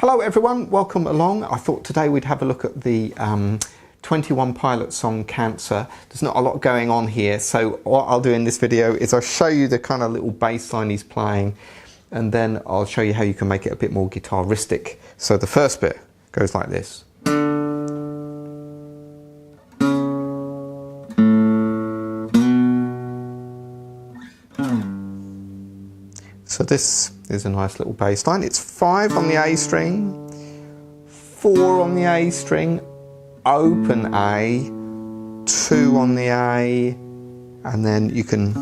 Hello everyone, welcome along. I thought today we'd have a look at the 21 Pilots song Cancer. There's not a lot going on here, so what I'll do in this video is I'll show you the kind of little bass line he's playing, and then I'll show you how you can make it a bit more guitaristic. So the first bit goes like this. So this is a nice little bass line. It's 5 on the A string, 4 on the A string, open A, 2 on the A, and then you can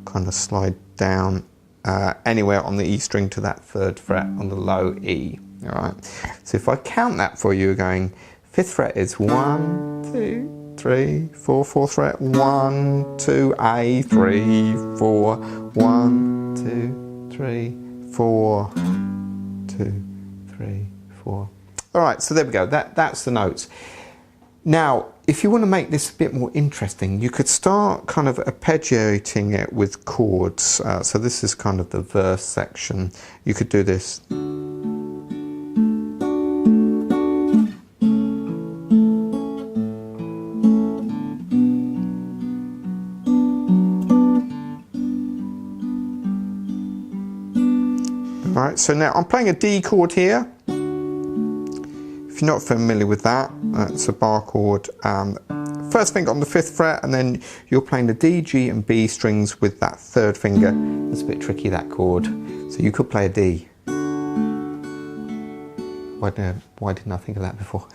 kind of slide down anywhere on the E string to that 3rd fret on the low E. All right. So if I count that for you, going 5th fret is 1, 2, 3, 4, 4th fret, 1, 2, A, 3, 4, 1, 2, 3, 4, 2, 3, 4. All right, so there we go. That's the notes. Now, if you want to make this a bit more interesting, you could start kind of arpeggiating it with chords. So this is kind of the verse section. You could do this. Right, so now I'm playing a D chord here. If you're not familiar with that, it's a bar chord. First finger on the 5th fret, and then you're playing the D, G and B strings with that 3rd finger. It's a bit tricky, that chord. So you could play a D. Why didn't I think of that before?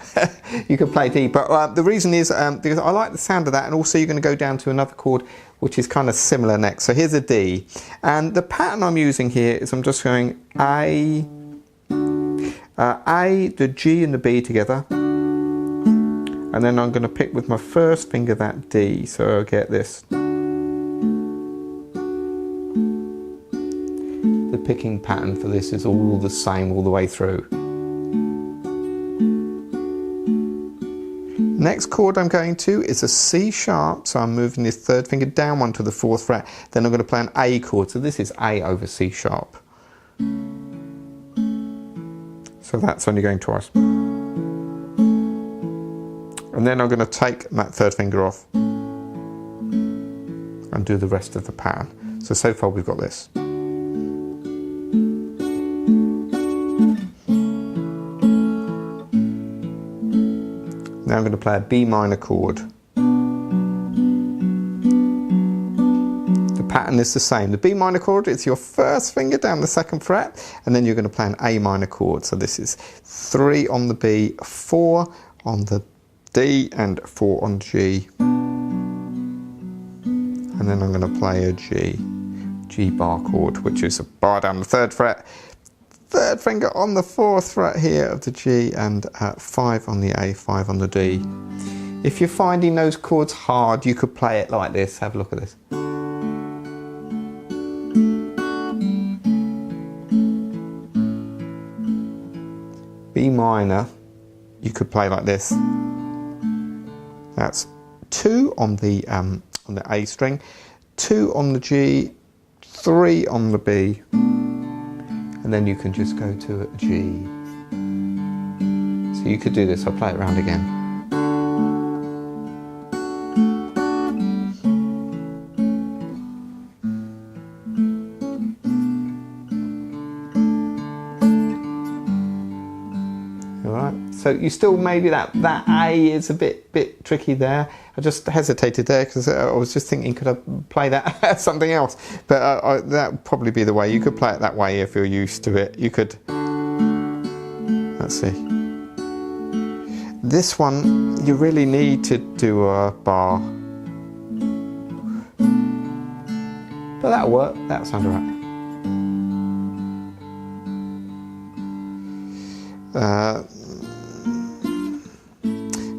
You could play D, but the reason is because I like the sound of that, and also you're going to go down to another chord which is kind of similar next. So here's a D, and the pattern I'm using here is I'm just going A, the G and the B together, and then I'm going to pick with my 1st finger that D, so I'll get this. The picking pattern for this is all the same all the way through. Next chord I'm going to is a C sharp, so I'm moving this 3rd finger down one to the 4th fret, then I'm going to play an A chord, so this is A over C sharp. So that's only going twice. And then I'm going to take that 3rd finger off and do the rest of the pattern. So far we've got this. Now I'm going to play a B minor chord. The pattern is the same. The B minor chord is your 1st finger down the 2nd fret, and then you're going to play an A minor chord. So this is 3 on the B, 4 on the D, and 4 on G. And then I'm going to play a G bar chord, which is a bar down the 3rd fret, 3rd finger on the 4th fret here of the G, and 5 on the A, 5 on the D. If you're finding those chords hard, you could play it like this. Have a look at this. B minor, you could play like this. That's 2 on the A string, 2 on the G, 3 on the B. And then you can just go to a G. So you could do this. I'll play it around again. All right. So you still, maybe that A is a bit tricky there. I just hesitated there because I was just thinking, could I play that as something else? But that would probably be the way. You could play it that way if you're used to it. You could, let's see. This one, you really need to do a bar. But that'll work, that sounds alright.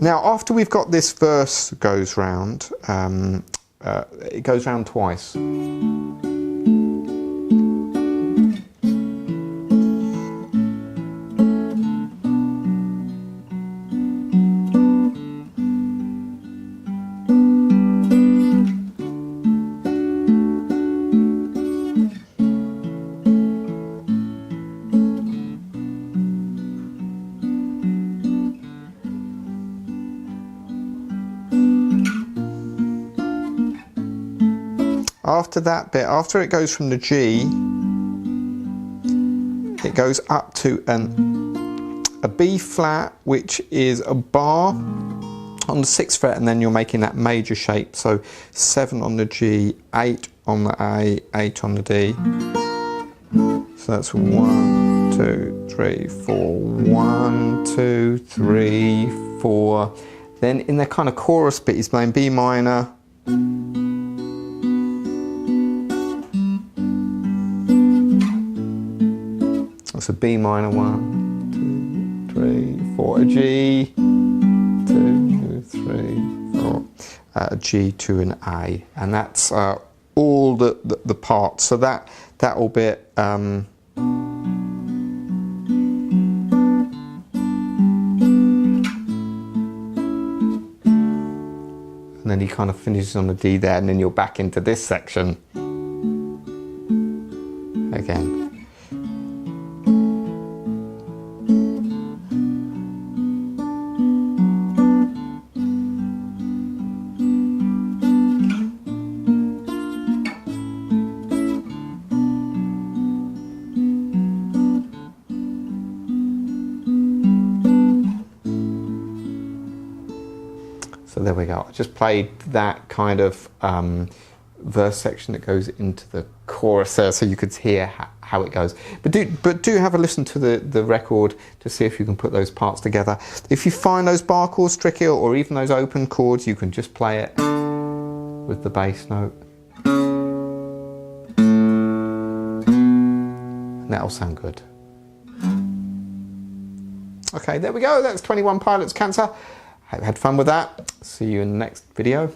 Now, after we've got this verse goes round, it goes round twice. After that bit, after it goes from the G, it goes up to a B flat, which is a bar on the 6th fret, and then you're making that major shape. So 7 on the G, 8 on the A, 8 on the D. So that's 1, 2, 3, 4. 1, 2, 3, 4. Then in the kind of chorus bit, he's playing B minor. That's a B minor, 1, 2, 3, 4, a G, 2, 3, 4, a G to an A, and that's all the parts. So that will bit. And then he kind of finishes on the D there, and then you're back into this section again. So there we go. I just played that kind of verse section that goes into the chorus there, so you could hear how it goes. But do have a listen to the record to see if you can put those parts together. If you find those bar chords tricky, or even those open chords, you can just play it with the bass note. And that'll sound good. Okay, there we go. That's 21 Pilots Cancer. Hope you had fun with that. See you in the next video.